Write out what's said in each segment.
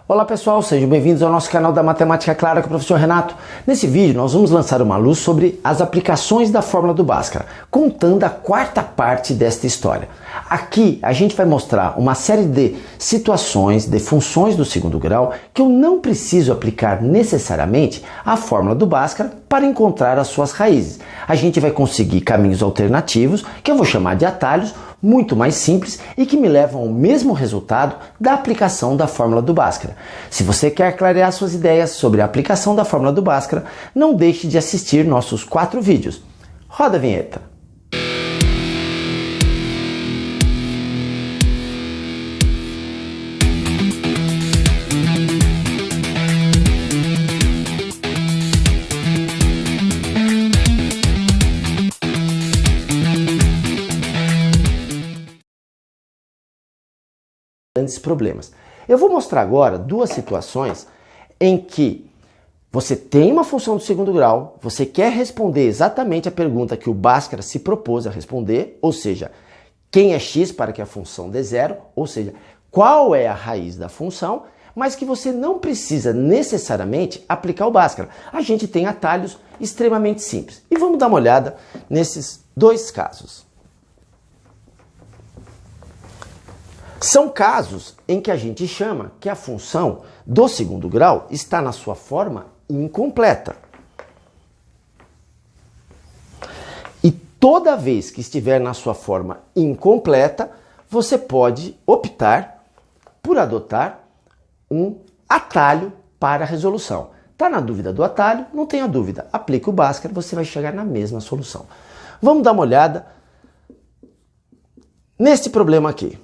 Olá pessoal, sejam bem-vindos ao nosso canal da Matemática Clara com o professor Renato. Nesse vídeo nós vamos lançar uma luz sobre as aplicações da fórmula do Bhaskara, contando a quarta parte desta história. Aqui a gente vai mostrar uma série de situações, de funções do segundo grau que eu não preciso aplicar necessariamente a fórmula do Bhaskara para encontrar as suas raízes. A gente vai conseguir caminhos alternativos, que eu vou chamar de atalhos, muito mais simples e que me levam ao mesmo resultado da aplicação da fórmula do Bhaskara. Se você quer clarear suas ideias sobre a aplicação da fórmula do Bhaskara, não deixe de assistir nossos 4 vídeos. Roda a vinheta! Grandes problemas. Eu vou mostrar agora duas situações em que você tem uma função do segundo grau, você quer responder exatamente a pergunta que o Bhaskara se propôs a responder, ou seja, quem é x para que a função dê zero, ou seja, qual é a raiz da função, mas que você não precisa necessariamente aplicar o Bhaskara. A gente tem atalhos extremamente simples. E vamos dar uma olhada nesses dois casos. São casos em que a gente chama que a função do segundo grau está na sua forma incompleta. E toda vez que estiver na sua forma incompleta, você pode optar por adotar um atalho para a resolução. Está na dúvida do atalho? Não tenha dúvida. Aplique o Bhaskara, você vai chegar na mesma solução. Vamos dar uma olhada neste problema aqui.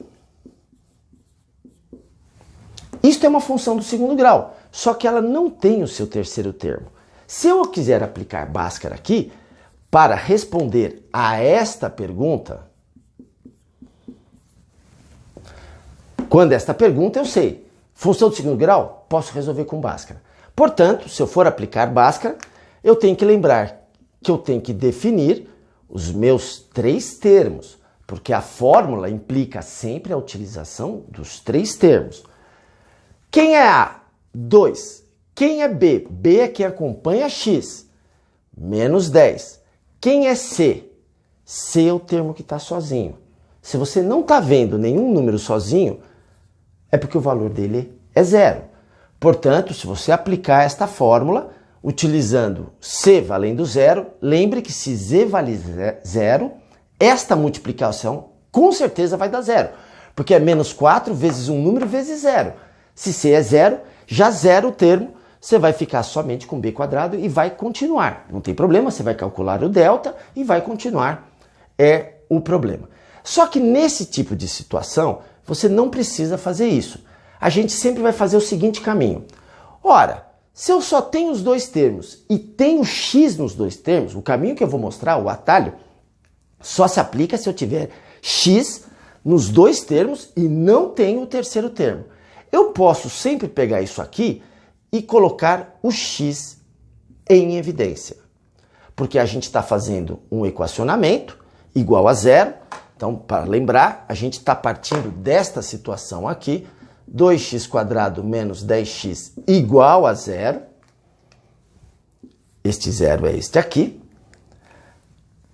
Isto é uma função do segundo grau, só que ela não tem o seu terceiro termo. Se eu quiser aplicar Bhaskara aqui, para responder a esta pergunta, quando esta pergunta eu sei, função do segundo grau, posso resolver com Bhaskara. Portanto, se eu for aplicar Bhaskara, eu tenho que lembrar que eu tenho que definir os meus 3 termos, porque a fórmula implica sempre a utilização dos 3 termos. Quem é A? 2. Quem é B? B é quem acompanha x. Menos 10. Quem é C? C é o termo que está sozinho. Se você não está vendo nenhum número sozinho, é porque o valor dele é 0. Portanto, se você aplicar esta fórmula, utilizando C valendo 0, lembre que se Z vale 0, esta multiplicação com certeza vai dar 0. Porque é menos 4 vezes um número vezes 0. Se C é 0, já zero o termo, você vai ficar somente com B quadrado e vai continuar. Não tem problema, você vai calcular o delta e vai continuar. É o problema. Só que nesse tipo de situação, você não precisa fazer isso. A gente sempre vai fazer o seguinte caminho. Ora, se eu só tenho os 2 termos e tenho x nos 2 termos, o caminho que eu vou mostrar, o atalho, só se aplica se eu tiver x nos 2 termos e não tenho o terceiro termo. Eu posso sempre pegar isso aqui e colocar o x em evidência. Porque a gente está fazendo um equacionamento igual a 0. Então, para lembrar, a gente está partindo desta situação aqui. 2x² menos 10x igual a 0. Este 0 é este aqui.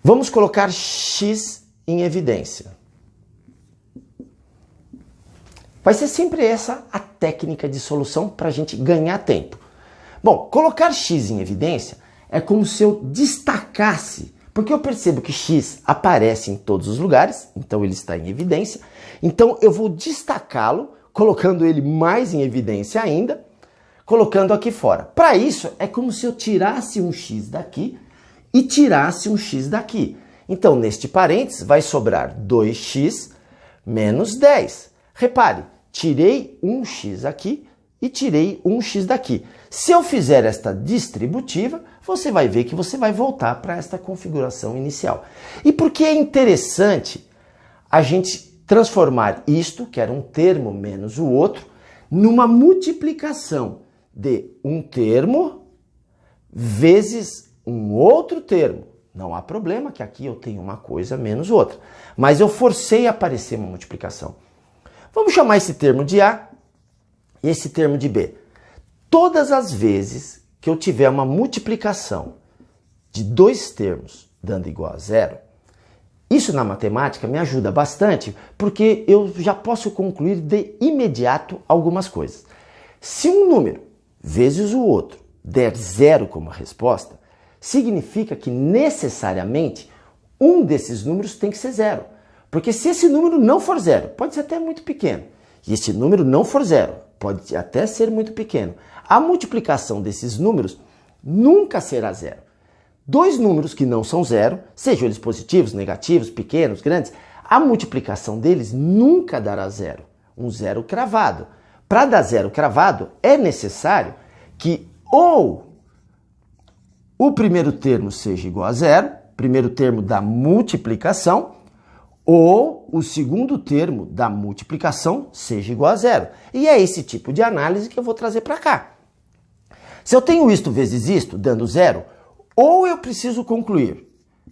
Vamos colocar x em evidência. Vai ser sempre essa a técnica de solução para a gente ganhar tempo. Bom, colocar x em evidência é como se eu destacasse, porque eu percebo que x aparece em todos os lugares, então ele está em evidência. Então eu vou destacá-lo, colocando ele mais em evidência ainda, colocando aqui fora. Para isso, é como se eu tirasse um x daqui e tirasse um x daqui. Então, neste parênteses, vai sobrar 2x menos 10. Repare, tirei um x aqui e tirei um x daqui. Se eu fizer esta distributiva, você vai ver que você vai voltar para esta configuração inicial. E por que é interessante a gente transformar isto, que era um termo menos o outro, numa multiplicação de um termo vezes um outro termo? Não há problema que aqui eu tenho uma coisa menos outra. Mas eu forcei a aparecer uma multiplicação. Vamos chamar esse termo de A esse termo de b. Todas as vezes que eu tiver uma multiplicação de dois termos dando igual a zero, isso na matemática me ajuda bastante, porque eu já posso concluir de imediato algumas coisas. Se um número vezes o outro der zero como resposta, significa que necessariamente um desses números tem que ser zero. Porque se esse número não for zero, pode ser até muito pequeno, e esse número não for zero, pode até ser muito pequeno, a multiplicação desses números nunca será zero. Dois números que não são zero, sejam eles positivos, negativos, pequenos, grandes, a multiplicação deles nunca dará zero. Um zero cravado. Para dar zero cravado, é necessário que ou o primeiro termo seja igual a zero, primeiro termo da multiplicação, ou o segundo termo da multiplicação seja igual a zero. E é esse tipo de análise que eu vou trazer para cá. Se eu tenho isto vezes isto, dando zero, ou eu preciso concluir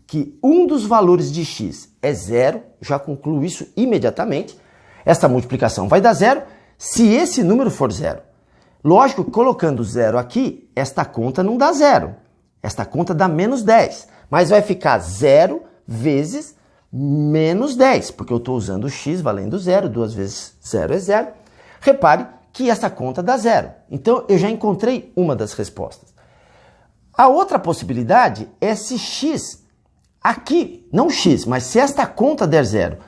que um dos valores de x é zero, já concluo isso imediatamente, essa multiplicação vai dar zero se esse número for zero. Lógico que colocando zero aqui, esta conta não dá zero. Esta conta dá menos 10, mas vai ficar zero vezes menos 10, porque eu estou usando o x valendo zero, 2 vezes 0 é zero. Repare que essa conta dá zero. Então, eu já encontrei uma das respostas. A outra possibilidade é se x aqui, não x, mas se esta conta der zero,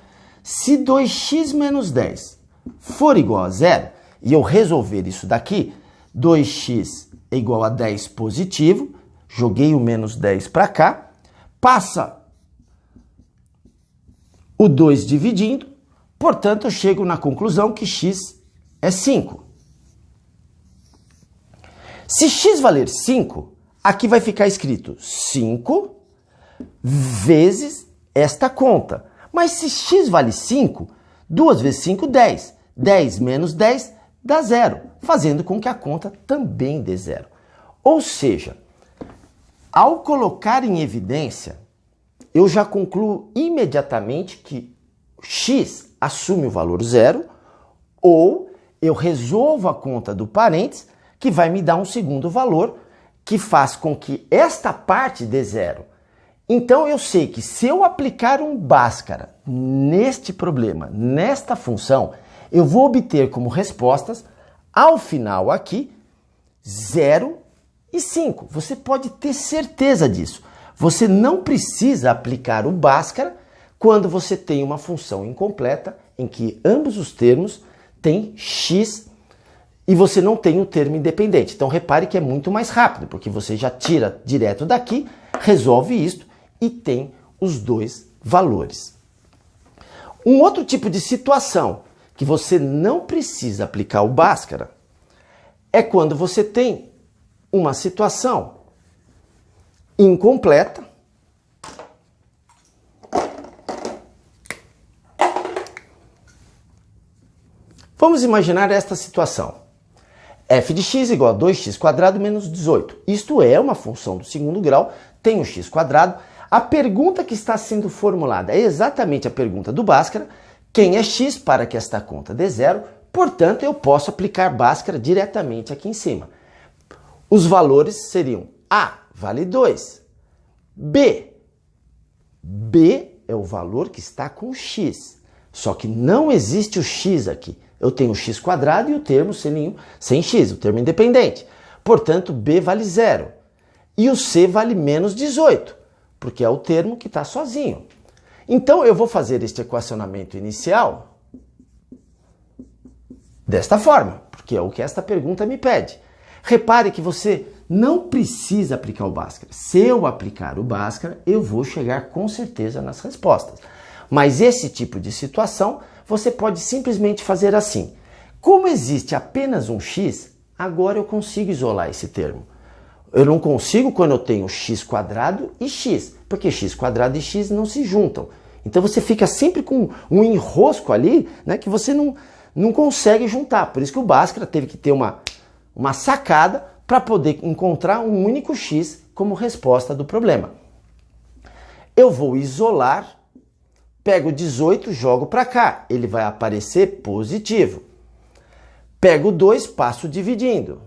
se 2x menos 10 for igual a zero, e eu resolver isso daqui, 2x é igual a 10 positivo, joguei o menos 10 para cá, passa o 2 dividindo, portanto eu chego na conclusão que x é 5. Se x valer 5, aqui vai ficar escrito 5 vezes esta conta. Mas se x vale 5, 2 vezes 5, 10. 10 menos 10 dá zero, fazendo com que a conta também dê zero. Ou seja, ao colocar em evidência, eu já concluo imediatamente que x assume o valor zero, ou eu resolvo a conta do parênteses, que vai me dar um segundo valor, que faz com que esta parte dê zero. Então eu sei que se eu aplicar um Bhaskara neste problema, nesta função, eu vou obter como respostas, ao final aqui, 0 e 5. Você pode ter certeza disso. Você não precisa aplicar o Bhaskara quando você tem uma função incompleta em que ambos os termos têm x e você não tem o termo independente. Então repare que é muito mais rápido, porque você já tira direto daqui, resolve isto e tem os dois valores. Um outro tipo de situação que você não precisa aplicar o Bhaskara é quando você tem uma situação incompleta Vamos imaginar esta situação. f de x igual a 2x² menos 18. Isto é uma função do segundo grau, tem o x². A pergunta que está sendo formulada é exatamente a pergunta do Bhaskara. Quem é x para que esta conta dê zero? Portanto, eu posso aplicar Bhaskara diretamente aqui em cima. Os valores seriam A vale 2, B é o valor que está com x, só que não existe o x aqui. Eu tenho o x² e o termo sem x, o termo independente. Portanto, B vale 0. E o C vale menos 18, porque é o termo que está sozinho. Então, eu vou fazer este equacionamento inicial desta forma, porque é o que esta pergunta me pede. Repare que você não precisa aplicar o Bhaskara. Se eu aplicar o Bhaskara, eu vou chegar com certeza nas respostas. Mas esse tipo de situação, você pode simplesmente fazer assim. Como existe apenas um x, agora eu consigo isolar esse termo. Eu não consigo quando eu tenho x² e x, porque x² e x não se juntam. Então você fica sempre com um enrosco ali, né, que você não consegue juntar. Por isso que o Bhaskara teve que ter uma sacada para poder encontrar um único x como resposta do problema. Eu vou isolar, pego 18, jogo para cá. Ele vai aparecer positivo. Pego 2, passo dividindo.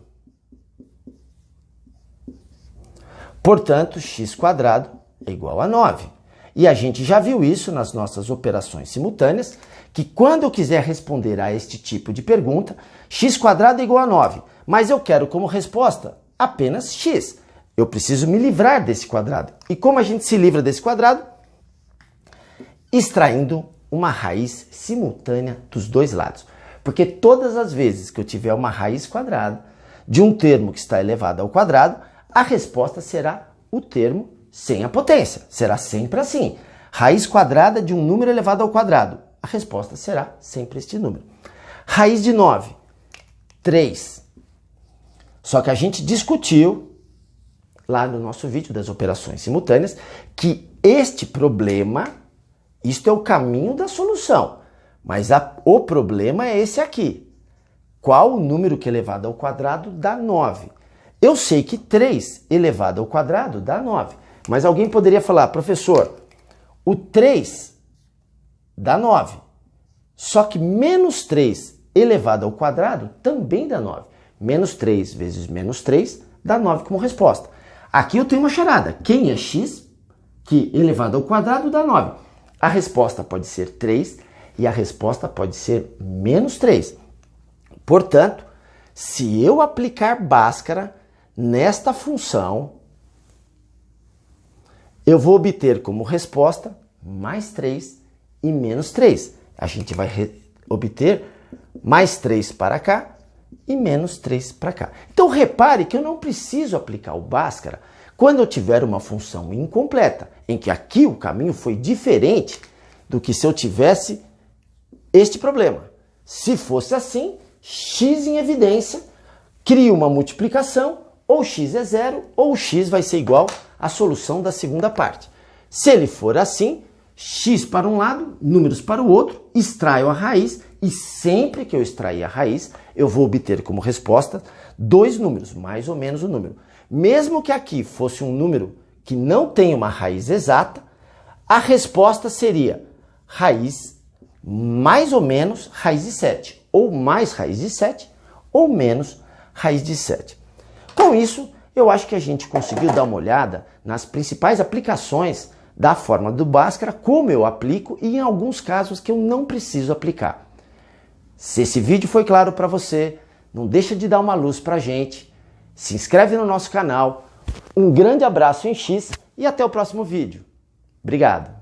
Portanto, x² é igual a 9. E a gente já viu isso nas nossas operações simultâneas, que quando eu quiser responder a este tipo de pergunta, x² é igual a 9, mas eu quero como resposta apenas x. Eu preciso me livrar desse quadrado. E como a gente se livra desse quadrado? Extraindo uma raiz simultânea dos dois lados. Porque todas as vezes que eu tiver uma raiz quadrada de um termo que está elevado ao quadrado, a resposta será o termo sem a potência. Será sempre assim. Raiz quadrada de um número elevado ao quadrado. A resposta será sempre este número. Raiz de 9, 3. Só que a gente discutiu lá no nosso vídeo das operações simultâneas que este problema, isto é o caminho da solução. Mas o problema é esse aqui. Qual o número que elevado ao quadrado dá 9? Eu sei que 3 elevado ao quadrado dá 9. Mas alguém poderia falar, professor, o 3 dá 9. Só que menos 3 elevado ao quadrado também dá 9. Menos 3 vezes menos 3 dá 9 como resposta. Aqui eu tenho uma charada. Quem é x que elevado ao quadrado dá 9? A resposta pode ser 3 e a resposta pode ser menos 3. Portanto, se eu aplicar Bhaskara nesta função, eu vou obter como resposta mais 3 e menos 3. A gente vai obter mais 3 para cá e menos 3 para cá. Então repare que eu não preciso aplicar o Bhaskara quando eu tiver uma função incompleta, em que aqui o caminho foi diferente do que se eu tivesse este problema. Se fosse assim, x em evidência, cria uma multiplicação, ou x é 0, ou x vai ser igual à solução da segunda parte. Se ele for assim, x para um lado, números para o outro, extraio a raiz, e sempre que eu extrair a raiz, eu vou obter como resposta dois números, mais ou menos o número. Mesmo que aqui fosse um número que não tem uma raiz exata, a resposta seria raiz mais ou menos raiz de 7, ou mais raiz de 7, ou menos raiz de 7. Com isso, eu acho que a gente conseguiu dar uma olhada nas principais aplicações da fórmula do Bhaskara, como eu aplico e em alguns casos que eu não preciso aplicar. Se esse vídeo foi claro para você, não deixa de dar uma luz para a gente, se inscreve no nosso canal, um grande abraço em X e até o próximo vídeo. Obrigado!